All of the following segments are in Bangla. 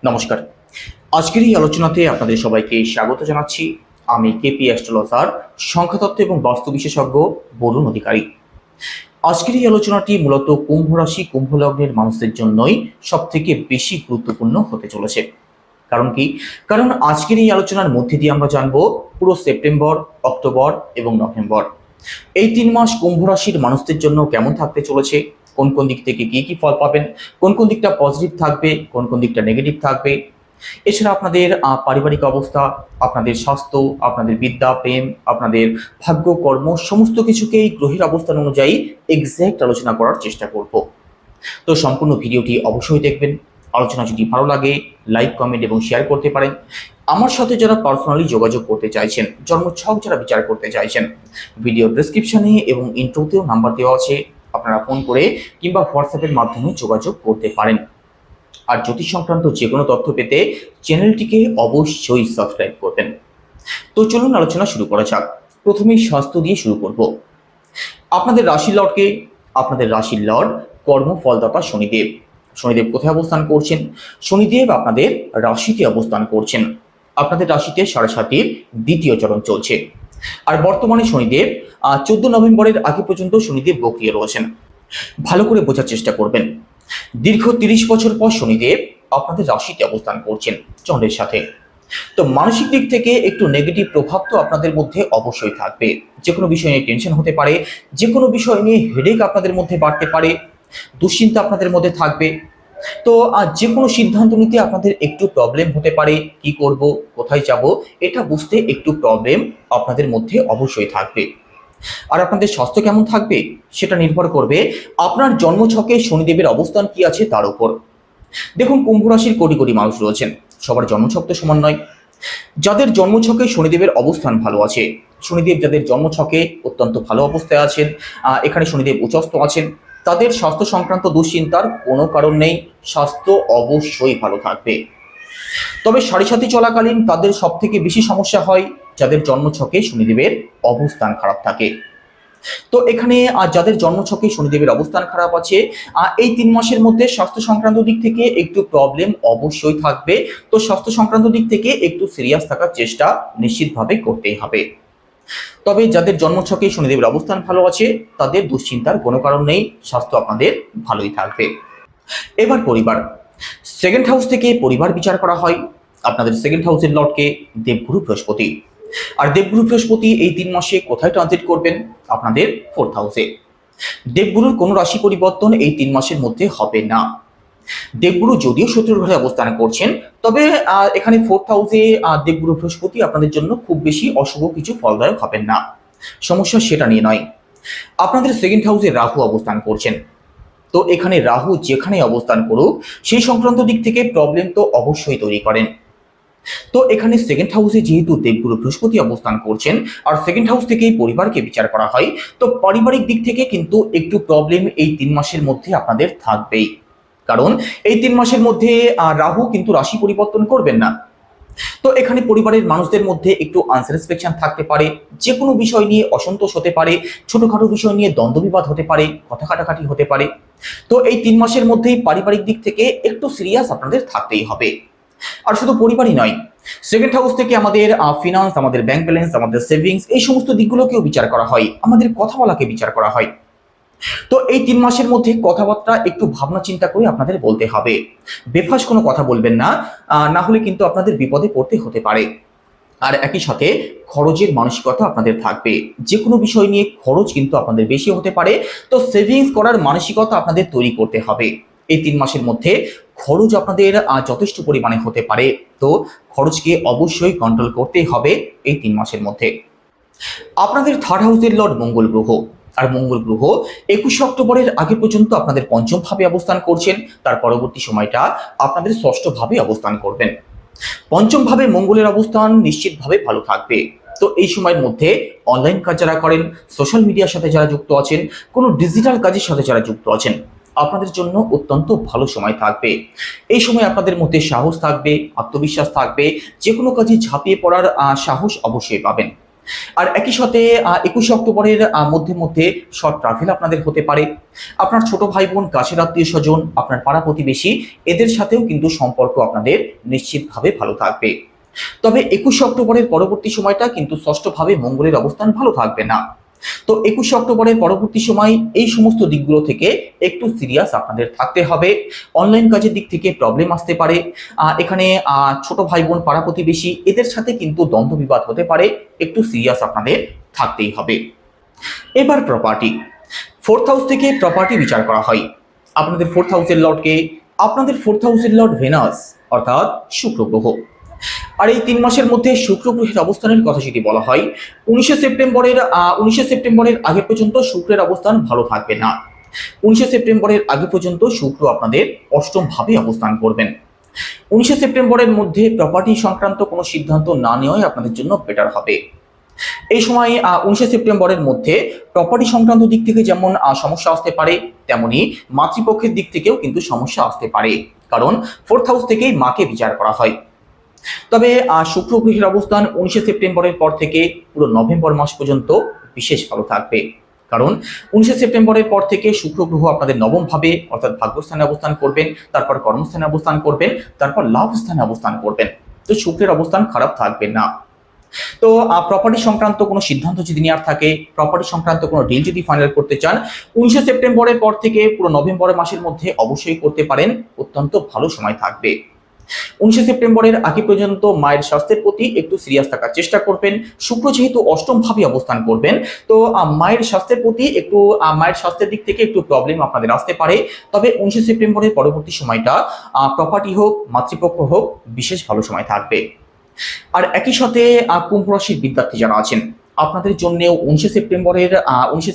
নমস্কার। আজকের এই আলোচনাতে আপনাদের সবাইকে স্বাগত জানাচ্ছি। আমি কেপি অ্যাস্ট্রোলজার, সংখ্যাতত্ত্ব এবং বাস্তু বিশেষজ্ঞ বরুণ অধিকারী। আজকের এই আলোচনাটি মূলত কুম্ভ রাশি, কুম্ভ লগ্নের মানুষদের জন্যই সবথেকে বেশি গুরুত্বপূর্ণ হতে চলেছে। কারণ কি? কারণ আজকের এই আলোচনার মধ্যে দিয়ে আমরা জানবো পুরো সেপ্টেম্বর, অক্টোবর এবং নভেম্বর এই ৩ মাস কুম্ভ রাশির মানুষদের জন্য কেমন থাকতে চলেছে, কোন কোন দিক থেকে কি ফল পাবেন, কোন কোন দিকটা পজিটিভ থাকবে, কোন কোন দিকটা নেগেটিভ থাকবে। এছাড়া আপনাদের পারিবারিক অবস্থা, আপনাদের স্বাস্থ্য, আপনাদের বিদ্যা, প্রেম, আপনাদের ভাগ্য, কর্ম সমস্ত কিছুকেই গ্রহের অবস্থান অনুযায়ী এক্সাক্ট আলোচনা করার চেষ্টা করব। তো সম্পূর্ণ ভিডিওটি অবশ্যই দেখবেন। আলোচনা যদি ভালো লাগে লাইক, কমেন্ট এবং শেয়ার করতে পারেন। আমার সাথে যারা পার্সোনালি যোগাযোগ করতে চাইছেন, জন্মছক যারা বিচার করতে চাইছেন, ভিডিও ডেসক্রিপশনে এবং ইন্ট্রোতেও নাম্বার দেওয়া আছে, আপনারা ফোন করে কিংবা হোয়াটসঅ্যাপের মাধ্যমে যোগাযোগ করতে পারেন। আর জ্যোতিষ সংক্রান্ত যে কোনো তথ্য পেতে চ্যানেলটিকে অবশ্যই সাবস্ক্রাইব করবেন। তো চলুন আলোচনা শুরু করা যাক। প্রথমেই স্বাস্থ্য দিয়ে শুরু করব। আপনাদের রাশির লর্ডকে, আপনাদের রাশির লর্ড কর্মফলদাতা শনিদেব। শনিদেব কোথায় অবস্থান করছেন? শনিদেব আপনাদের রাশিতে অবস্থান করছেন। আপনাদের রাশিতে 7.5 দ্বিতীয় চরণ চলছে। আর বর্তমানে শনিদেব 14 নভেম্বরের আগে পর্যন্ত শনিদেব বক্রিয় রয়েছেন। ভালো করে বোঝার চেষ্টা করবেন। দীর্ঘ 30 বছর পর শনিদেব আপনাদের রাশিতে অবস্থান করছেন চন্দ্রের সাথে। তো মানসিক দিক থেকে একটু নেগেটিভ প্রভাব তো আপনাদের মধ্যে অবশ্যই থাকবে। যে কোনো বিষয় নিয়ে টেনশন হতে পারে, যে কোনো বিষয় নিয়ে হেডেক আপনাদের মধ্যে বাড়তে পারে, দুশ্চিন্তা আপনাদের মধ্যে থাকবে। তো যে কোনো সিদ্ধান্ত নিতে আপনাদের একটু প্রবলেম হতে পারে। কি করব, কোথায় যাব, এটা বুঝতে একটু প্রবলেম আপনাদের মধ্যে অবশ্যই থাকবে। আর আপনাদের স্বাস্থ্য কেমন থাকবে সেটা নির্ভর করবে আপনার জন্মছকে শনিদেবের অবস্থান কি আছে তার উপর। দেখুন, কুম্ভ রাশির কোটি কোটি মানুষ রয়েছেন, সবার জন্মছক তো সমান নয়। যাদের জন্মছকে শনিদেবের অবস্থান ভালো আছে, শনিদেব যাদের জন্মছকে অত্যন্ত ভালো অবস্থায় আছেন, এখানে শনিদেব উচ্চস্থ আছেন, তাদের স্বাস্থ্য সংক্রান্ত দুশ্চিন্তার কোনো কারণ নেই। স্বাস্থ্য অবশ্যই ভালো থাকবে। তবে সাড়ে চলাকালীন তাদের সব থেকে বেশি সমস্যা হয় যাদের জন্মছকে শনিদেবের অবস্থান খারাপ থাকে। তো এখানে যাদের জন্মছকে শনিদেবের অবস্থান খারাপ আছে, এই 3 মাসের মধ্যে স্বাস্থ্য সংক্রান্ত দিক থেকে একটু প্রবলেম অবশ্যই থাকবে। তো স্বাস্থ্য সংক্রান্ত দিক থেকে একটু সিরিয়াস থাকার চেষ্টা নিশ্চিতভাবে করতেই হবে। তবে যাদের জন্মছকে শনিদেবের অবস্থান ভালো আছে তাদের দুশ্চিন্তার কোনো কারণ নেই, স্বাস্থ্য আপনাদের ভালোই থাকবে। এবার পরিবার, সেকেন্ড হাউস থেকে পরিবার বিচার করা হয়। আপনাদের সেকেন্ড হাউসের লর্ডকে দেবগুরু বৃহস্পতি। আর দেবগুরু বৃহস্পতি এই 3 মাসে কোথায় ট্রানজিট করবেন? আপনাদের 4th হাউসে। দেবগুরুর কোনো রাশি পরিবর্তন এই 3 মাসের মধ্যে হবে না। দেবগুরু যদিও শত্রুর ঘরে অবস্থান করছেন, তবে এখানে 4th হাউসে দেবগুরু বৃহস্পতি আপনাদের জন্য খুব বেশি অশুভ কিছু ফলদায়ক হবেন না। সমস্যা সেটা নিয়ে নয়। আপনাদের সেকেন্ড হাউসে রাহু অবস্থান করছেন। তো এখানে রাহু যেখানে অবস্থান করুক সেই সংক্রান্ত দিক থেকে প্রবলেম তো অবশ্যই তৈরি করেন। তো এখানে সেকেন্ড হাউসে যেহেতু দেবগুরু বৃহস্পতি অবস্থান করছেন আর সেকেন্ড হাউস থেকেই পরিবারকে বিচার করা হয়, তো পারিবারিক দিক থেকে কিন্তু একটু প্রবলেম এই 3 মাসের মধ্যে আপনাদের থাকবেই। কারণ এই 3 মাসের মধ্যে রাহু কিন্তু রাশি পরিবর্তন করবেন না। তো এখানে পরিবারের মানুষদের মধ্যে একটু আনস্যাটিসফ্যাকশন থাকতে পারে, যে কোনো বিষয় নিয়ে অসন্তোষ হতে পারে, ছোটখাটো বিষয় নিয়ে দ্বন্দ্ব বিবাদ হতে পারে, কথা কাটাকাটি হতে পারে। তো এই 3 মাসের মধ্যেই পারিবারিক দিক থেকে একটু সিরিয়াস আপনাদের থাকতেই হবে। আর শুধু পরিবারই নয়, সেকেন্ড হাউস থেকে আমাদের ফিনান্স, আমাদের ব্যাংক ব্যালেন্স, আমাদের সেভিংস এই সমস্ত দিকগুলোকেও বিচার করা হয়, আমাদের কথা বলাকে বিচার করা হয়। তো এই 3 মাসের মধ্যে কথাবার্তা একটু ভাবনা চিন্তা করে আপনাদের বলতে হবে। বেফাস কোনো কথা বলবেন না, না হলে কিন্তু আপনাদের বিপদে পড়তে হতে পারে। আর একই সাথে খরচের মানসিকতা আপনাদের থাকবে, যে কোনো বিষয় নিয়ে খরচ কিন্তু আপনাদের বেশি হতে পারে। তো সেভিংস করার মানসিকতা আপনাদের তৈরি করতে হবে। এই 3 মাসের মধ্যে খরচ আপনাদের যথেষ্ট পরিমাণে হতে পারে। তো খরচকে অবশ্যই কন্ট্রোল করতেই হবে এই 3 মাসের মধ্যে। আপনাদের থার্ড হাউসের লর্ড মঙ্গল গ্রহ। আর মঙ্গল গ্রহ 21 অক্টোবরের আগে পর্যন্ত আপনাদের পঞ্চম ভাবে অবস্থান করছেন, তার পরবর্তী সময়টা আপনাদের ষষ্ঠ ভাবে অবস্থান করবেন। পঞ্চম ভাবে মঙ্গলের অবস্থান নিশ্চিতভাবে ভালো থাকবে। তো এই সময়ের মধ্যে অনলাইন কাজ যারা করেন, সোশ্যাল মিডিয়ার সাথে যারা যুক্ত আছেন, কোনো ডিজিটাল কাজের সাথে যারা যুক্ত আছেন, আপনাদের জন্য অত্যন্ত ভালো সময় থাকবে। এই সময় আপনাদের মধ্যে সাহস থাকবে, আত্মবিশ্বাস থাকবে, যে কোনো কাজে ঝাঁপিয়ে পড়ার সাহস অবশ্যই পাবেন। আর একই সাথে 21 অক্টোবরের মধ্যে মধ্যে শর্ট ট্রাভেল আপনাদের হতে পারে। আপনার ছোট ভাই বোন, কাছের আত্মীয় স্বজন, আপনার পাড়া প্রতিবেশী, এদের সাথেও কিন্তু সম্পর্ক আপনাদের নিশ্চিতভাবে ভালো থাকবে। তবে 21 অক্টোবরের পরবর্তী সময়টা কিন্তু ষষ্ঠভাবে মঙ্গলের অবস্থান ভালো থাকবে না। তো 21 অক্টোবরের পরবর্তী সময় এই সমস্ত দিকগুলো থেকে একটু সিরিয়াস আপনাদের থাকতে হবে। অনলাইন কাজের দিক থেকে প্রবলেম আসতে পারে। এখানে ছোট ভাই বোন, পাড়া প্রতিবেশী, এদের সাথে কিন্তু দ্বন্দ্ব বিবাদ হতে পারে। একটু সিরিয়াস আপনাদের থাকতেই হবে। এবার প্রপার্টি, 4th হাউস থেকে প্রপার্টি বিচার করা হয়। আপনাদের 4th হাউসের লর্ডকে, আপনাদের 4th হাউসের লর্ড ভেনাস অর্থাৎ শুক্র গ্রহ। আর এই 3 মাসের মধ্যে শুক্র গ্রহের অবস্থানের কথা যদি বলা হয়, 19শে সেপ্টেম্বরের আগে পর্যন্ত শুক্রের অবস্থান ভালো থাকবে না। 19শে সেপ্টেম্বরের আগে পর্যন্ত শুক্র আপনাদের অষ্টম ভাবে অবস্থান করবেন। 19শে সেপ্টেম্বরের মধ্যে প্রপার্টি সংক্রান্ত কোনো সিদ্ধান্ত না নেওয়াই আপনাদের জন্য বেটার হবে। এই সময় 19শে সেপ্টেম্বরের মধ্যে প্রপার্টি সংক্রান্ত দিক থেকে যেমন সমস্যা আসতে পারে, তেমনি মাতৃপক্ষের দিক থেকেও কিন্তু সমস্যা আসতে পারে, কারণ 4th হাউস থেকেই মাকে বিচার করা হয়। তবে শুক্র গ্রহের অবস্থান 19শে সেপ্টেম্বরের পর থেকে পুরো নভেম্বর মাস পর্যন্ত বিশেষ ভালো থাকবে, কারণ 19শে সেপ্টেম্বরের পর থেকে শুক্র গ্রহ আপনাদের নবম ভাবে অর্থাৎ ভাগ্যস্থানে অবস্থান করবেন, তারপর কর্মস্থানে অবস্থান করবেন, তারপর লাভ স্থানে অবস্থান করবেন। তো শুক্রের অবস্থান খারাপ থাকবে না। তো প্রপার্টি সংক্রান্ত কোনো সিদ্ধান্ত যদি নেওয়ার থাকে, প্রপার্টি সংক্রান্ত কোনো ডিল যদি ফাইনাল করতে চান, 19শে সেপ্টেম্বরের পর থেকে পুরো নভেম্বর মাসের মধ্যে অবশ্যই করতে পারেন, অত্যন্ত ভালো সময় থাকবে। 19শে সেপ্টেম্বরের আগে পর্যন্ত মায়ের স্বাস্থ্যের প্রতি একটু সিরিয়াস থাকার চেষ্টা করবেন। শুক্র যেহেতু অষ্টম ভাবে অবস্থান করবেন, তো মায়ের স্বাস্থ্যের প্রতি একটু মায়ের স্বাস্থ্যের দিক থেকে একটু প্রবলেম আপনাদের আসতে পারে। তবে 19শে সেপ্টেম্বরের পরবর্তী সময়টা প্রপার্টি হোক, মাতৃপক্ষ হোক, বিশেষ ভালো সময় থাকবে। আর একই সাথে কুম্ভ রাশির বিদ্যার্থী যারা আছেন, আপনাদের জন্যও 19শে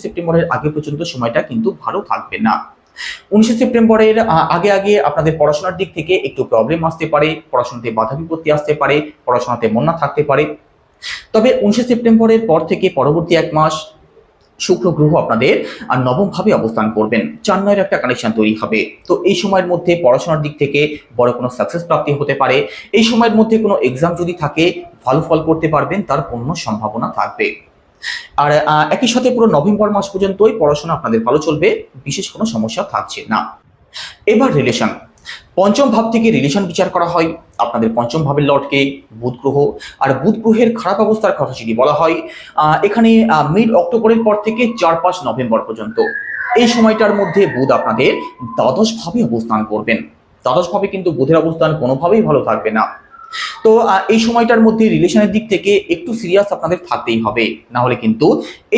সেপ্টেম্বরের আগে পর্যন্ত সময়টা কিন্তু ভালো থাকবে না। 19শে সেপ্টেম্বরের আগে আপনাদের পড়াশোনার দিক থেকে একটু প্রবলেম আসতে পারে, পড়াশোনাতে বাধা বিপত্তি আসতে পারে, পড়াশোনাতে মন না থাকতে পারে। তবে 19শে সেপ্টেম্বরের পর থেকে পরবর্তী 1 মাস শুক্র গ্রহ আপনাদের নবম ভাবে অবস্থান করবেন, 4-9 একটা কানেকশন তৈরি হবে। তো এই সময়ের মধ্যে পড়াশোনার দিক থেকে বড় কোনো সাকসেস প্রাপ্তি হতে পারে। এই সময়ের মধ্যে কোনো এক্সাম যদি থাকে, ভালো ফল করতে পারবেন, তার পূর্ণ সম্ভাবনা থাকবে। আর একই সাথে পুরো নভেম্বর মাস পর্যন্তই পড়াশোনা আপনাদের ভালো চলবে, বিশেষ কোনো সমস্যা থাকছে না। এবার রিলেশন, পঞ্চম ভাব থেকে রিলেশন বিচার করা হয়। আপনাদের পঞ্চম ভাবের লর্ডকে বুধ গ্রহ। আর বুধ গ্রহের খারাপ অবস্থার কথা যদি বলা হয়, এখানে মিড অক্টোবরের পর থেকে 4-5 নভেম্বর পর্যন্ত এই সময়টার মধ্যে বুধ আপনাদের দ্বাদশ ভাবে অবস্থান করবেন। দ্বাদশ ভাবে কিন্তু বুধের অবস্থান কোনোভাবেই ভালো থাকবে না। তো এই সময়টার মধ্যে রিলেশনের দিক থেকে একটু সিরিয়াস আপনাদের থাকতেই হবে, না হলে কিন্তু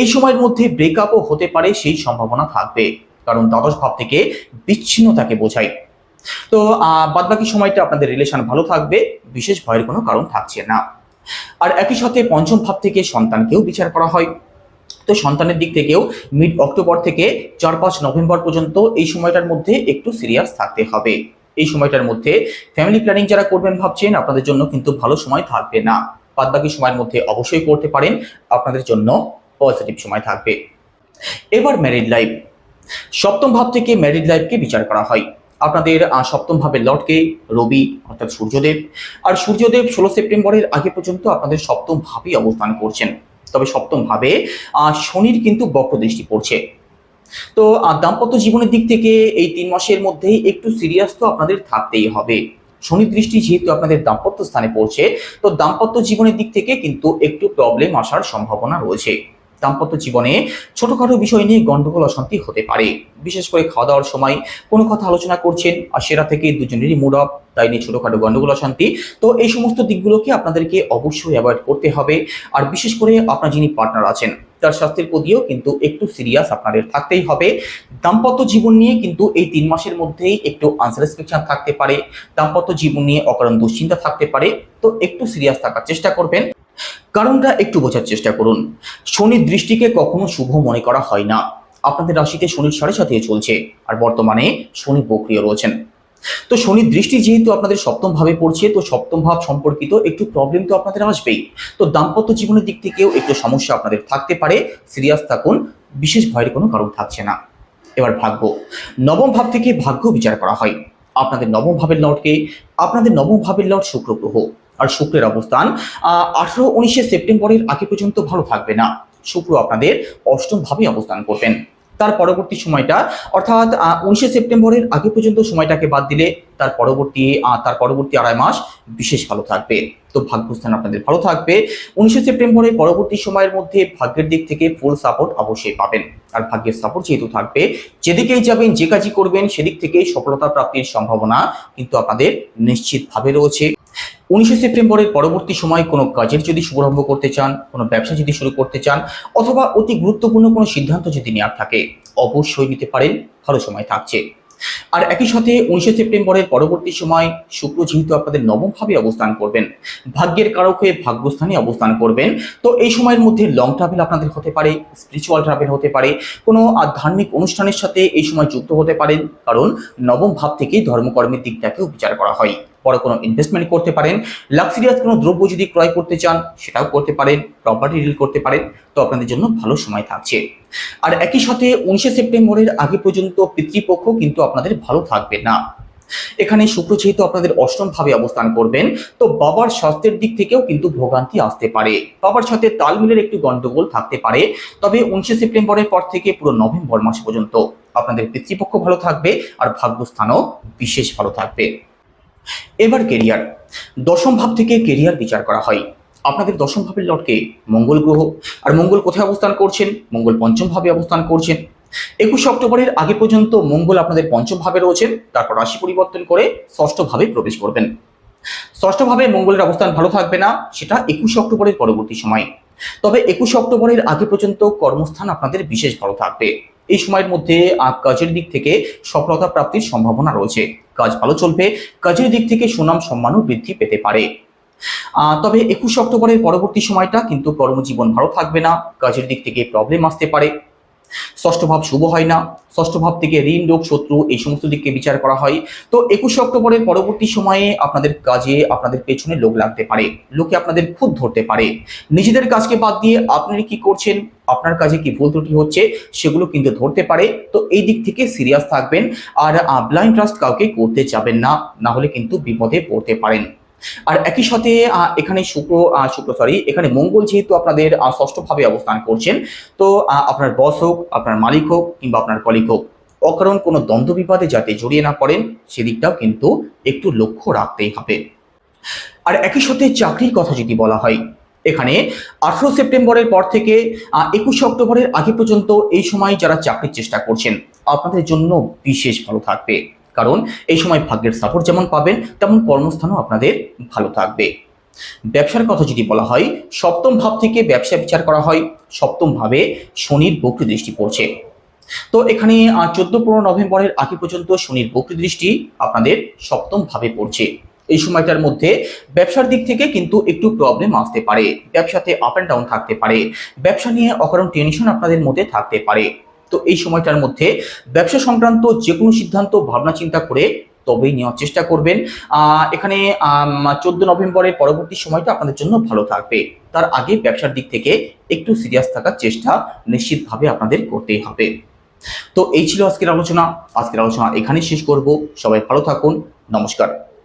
এই সময়ের মধ্যে ব্রেকআপও হতে পারে, সেই সম্ভাবনা থাকবে, কারণ দ্বাদশ ভাব থেকে বিচ্ছিন্নতাকে বোঝায়। তো বাদবাকি সময়টা আপনাদের রিলেশন ভালো থাকবে, বিশেষ ভয়ের কোনো কারণ থাকছে না। আর একই সাথে পঞ্চম ভাব থেকে সন্তানকেও বিচার করা হয়। তো সন্তানের দিক থেকেও মিড অক্টোবর থেকে 4-5 নভেম্বর পর্যন্ত এই সময়টার মধ্যে একটু সিরিয়াস থাকতে হবে। এই সময়টার মধ্যে ফ্যামিলি প্ল্যানিং যারা করবেন ভাবছেন, আপনাদের জন্য কিন্তু ভালো সময় থাকবে না। বাদবাকি সময়ের মধ্যে অবশ্যই করতে পারেন, আপনাদের জন্য পজিটিভ সময় থাকবে। এবার ম্যারিড লাইফ, সপ্তম ভাব থেকে ম্যারিড লাইফকে বিচার করা হয়। আপনাদের সপ্তম ভাবের লর্ডকে রবি অর্থাৎ সূর্যদেব। আর সূর্যদেব 16 সেপ্টেম্বরের আগে পর্যন্ত আপনাদের সপ্তম ভাবেই অবস্থান করছেন। তবে সপ্তম ভাবে শনির কিন্তু বক্র দৃষ্টি পড়ছে। তো দাম্পত্য জীবনের দিক থেকে এই 3 মাসের মধ্যেই একটু সিরিয়াস তো আপনাদের থাকতেই হবে। শনি দৃষ্টি যেহেতু আপনাদের দাম্পত্য স্থানে পড়ছে, তো দাম্পত্য জীবনের দিক থেকে কিন্তু একটু প্রবলেম আসার সম্ভাবনা রয়েছে। দাম্পত্য জীবনে ছোটখাটো বিষয় নিয়ে গন্ডগোল অশান্তি হতে পারে। বিশেষ করে খাওয়া দাওয়ার সময় কোনো কথা আলোচনা করছেন, আর সেটা থেকে দুজনেরই মুড অফ, তাই নিয়ে ছোটখাটো গন্ডগোল অশান্তি। তো এই সমস্ত দিকগুলোকে আপনাদেরকে অবশ্যই অ্যাভয়েড করতে হবে। আর বিশেষ করে আপনার যিনি পার্টনার আছেন, তার স্বাস্থ্যের প্রতিও কিন্তু একটু সিরিয়াস আপনাদের থাকতেই হবে। দাম্পত্য জীবন নিয়ে কিন্তু এই 3 মাসের মধ্যেই একটু আনস্যাটিসফ্যাকশন থাকতে পারে, দাম্পত্য জীবন নিয়ে অকারণ দুশ্চিন্তা থাকতে পারে। তো একটু সিরিয়াস থাকার চেষ্টা করবেন, কারণটা একটু বোঝার চেষ্টা করুন। শনির দৃষ্টিকে কখনো শুভ মনে করা হয় না। আপনাদের রাশিতে শনির 7.5 চলছে, আর বর্তমানে শনি বক্রিয় রয়েছেন। তো শনির দৃষ্টি যেহেতু আপনাদের সপ্তম ভাবে পড়ছে, তো সপ্তম ভাব সম্পর্কিত একটু প্রবলেম তো আপনাদের আসবেই। তো দাম্পত্য জীবনের দিক থেকেও একটু সমস্যা আপনাদের থাকতে পারে, সিরিয়াস থাকুন, বিশেষ ভয়ের কোনো কারণ থাকছে না। এবার ভাগ্য, নবম ভাব থেকে ভাগ্য বিচার করা হয়। আপনাদের নবম ভাবের লর্ডকে, আপনাদের নবম ভাবের লর্ড শুক্র গ্রহ। আর শুক্রের অবস্থান 18-19 সেপ্টেম্বরের আগে পর্যন্ত ভালো থাকবে না। শুক্র আপনাদের অষ্টম ভাবে অবস্থান করবেন। তার পরবর্তী সময়টা অর্থাৎ 19 সেপ্টেম্বরের আগে পর্যন্ত সময়টাকে বাদ দিলে তার পরবর্তী আড়াই মাস বিশেষ ভালো থাকবে। তো ভাগ্যস্থান আপনাদের ভালো থাকবে। 19 সেপ্টেম্বরের পরবর্তী সময়ের মধ্যে ভাগ্যের দিক থেকে ফুল সাপোর্ট অবশ্যই পাবেন। আর ভাগ্যের সাপোর্ট যেহেতু থাকবে, যেদিকেই যাবেন, যে কাজই করবেন, সেদিক থেকেই সফলতা প্রাপ্তির সম্ভাবনা কিন্তু আপনাদের নিশ্চিতভাবে রয়েছে। 19 সেপ্টেম্বরের পরবর্তী সময় কোনো কাজের যদি শুভারম্ভ করতে চান, কোনো ব্যবসা যদি শুরু করতে চান, অথবা অতি গুরুত্বপূর্ণ কোনো সিদ্ধান্ত যদি নেওয়ার থাকে, অবশ্যই নিতে পারেন, ভালো সময় থাকছে। আর একই সাথে 19 সেপ্টেম্বরের পরবর্তী সময় শুক্র যেহেতু আপনাদের নবম ভাবে অবস্থান করবেন, ভাগ্যের কারক হয়ে ভাগ্যস্থানে অবস্থান করবেন, তো এই সময়ের মধ্যে লং ট্রাভেল আপনাদের হতে পারে, স্পিরিচুয়াল ট্রাভেল হতে পারে, কোনো ধার্মিক অনুষ্ঠানের সাথে এই সময় যুক্ত হতে পারেন, কারণ নবম ভাব থেকে ধর্মকর্মের দিকটাকেও বিচার করা হয়। বড় কোনো ইনভেস্টমেন্ট করতে পারেন, লাক্সারিয়াস কোনো দ্রব্য যদি ক্রয় করতে চান সেটাও করতে পারেন, প্রপার্টি ডিল করতে পারেন, তো আপনাদের জন্য ভালো সময় থাকছে। আর একই সাথে 19 সেপ্টেম্বরের আগে পর্যন্ত পিতৃপক্ষ কিন্তু আপনাদের ভালো থাকবে না। এখানে শুক্র যেহেতু আপনাদের অষ্টম ভাবে অবস্থান করবেন, তো বাবার স্বাস্থ্যের দিক থেকেও কিন্তু ভোগান্তি আসতে পারে, বাবার সাথে তালমিলের একটু গন্ডগোল থাকতে পারে। তবে 19 সেপ্টেম্বরের পর থেকে পুরো নভেম্বর মাস পর্যন্ত আপনাদের পিতৃপক্ষ ভালো থাকবে আর ভাগ্যস্থানও বিশেষ ভালো থাকবে। এবার কেরিয়ার, দশম ভাব থেকে কেরিয়ার বিচার করা হয়। আপনাদের দশম ভাবের লর্ডকে মঙ্গল গ্রহ, আর মঙ্গল কোথায় অবস্থান করছেন? মঙ্গল পঞ্চম ভাবে অবস্থান করছেন। 21 অক্টোবরের আগে পর্যন্ত মঙ্গল আপনাদের পঞ্চম ভাবে রয়েছেন, তারপর রাশি পরিবর্তন করে ষষ্ঠ ভাবে প্রবেশ করবেন। ষষ্ঠ ভাবে মঙ্গলের অবস্থান ভালো থাকবে না, সেটা 21 অক্টোবরের পরবর্তী সময়। তবে 21 অক্টোবরের আগে পর্যন্ত কর্মস্থান আপনাদের বিশেষ ভালো থাকবে। এই সময়ের মধ্যে কাজের দিক থেকে সফলতা প্রাপ্তির সম্ভাবনা রয়েছে, কাজ ভালো চলবে, কাজের দিক থেকে সুনাম সম্মানও বৃদ্ধি পেতে পারে। তবে 21 অক্টোবরের পরবর্তী সময়টা কিন্তু কর্মজীবন ভালো থাকবে না, কাজের দিক থেকে প্রবলেম আসতে পারে। ষষ্ঠ ভাব শুভ হয় না, ষষ্ঠ ভাব থেকে ঋণ, রোগ, শত্রু এই সমস্ত দিককে বিচার করা হয়। তো 21 অক্টোবরের পরবর্তী সময়ে আপনাদের কাজে আপনাদের পেছনে লোক লাগতে পারে, লোকে আপনাদের খুদ ধরতে পারে। নিজেদের কাজকে বাদ দিয়ে আপনি কি করছেন, আপনার কাজে কি ভুল ত্রুটি হচ্ছে, সেগুলো কিন্তু ধরতে পারে। তো এই দিক থেকে সিরিয়াস থাকবেন, আর ব্লাইন্ড ট্রাস্ট কাউকে করতে যাবেন না, না হলে কিন্তু বিপদে পড়তে পারেন। আর একই সাথে এখানে এখানে মঙ্গল যেহেতু আপনাদের ষষ্ঠ ভাবে অবস্থান করছেন, তো আপনার বস হোক, আপনার মালিক হোক, কিংবা আপনার কলিগ হোক, অকারণ কোনো দ্বন্দ্ব বিবাদে যাতে জড়িয়ে না পড়েন, সেদিকটাও কিন্তু একটু লক্ষ্য রাখতেই হবে। আর একই সাথে চাকরির কথা যদি বলা হয়, এখানে 18 সেপ্টেম্বরের পর থেকে 21 অক্টোবরের আগে পর্যন্ত এই সময় যারা চাকরির চেষ্টা করছেন, আপনাদের জন্য বিশেষ ভালো থাকবে, কারণ এই সময় ভাগ্যের সাপোর্ট যেমন পাবেন, তেমন কর্মস্থানও আপনাদের ভালো থাকবে। ব্যবসার কথা যদি বলা হয়, সপ্তম ভাব থেকে ব্যবসা বিচার করা হয়। সপ্তম ভাবে শনির বক্রী দৃষ্টি পড়ছে, তো এখানে 14-15 নভেম্বরের আগে পর্যন্ত শনির বক্রী দৃষ্টি আপনাদের সপ্তম ভাবে পড়ছে। এই সময়টার মধ্যে ব্যবসার দিক থেকে কিন্তু একটু প্রবলেম আসতে পারে, ব্যবসাতে আপ অ্যান্ড ডাউন থাকতে পারে, ব্যবসা নিয়ে অকারণ টেনশন আপনাদের মধ্যে থাকতে পারে। তো এই সময়টার মধ্যে ব্যবসা সংক্রান্ত যে কোনো সিদ্ধান্ত ভাবনা চিন্তা করে তবেই নেওয়ার চেষ্টা করবেন। এখানে 14 নভেম্বরের পরবর্তী সময়টা আপনাদের জন্য ভালো থাকবে, তার আগে ব্যবসার দিক থেকে একটু সিরিয়াস থাকার চেষ্টা নিশ্চিতভাবে আপনাদের করতেই হবে। তো এই ছিল আজকের আলোচনা এখানেই শেষ করব। সবাই ভালো থাকুন, নমস্কার।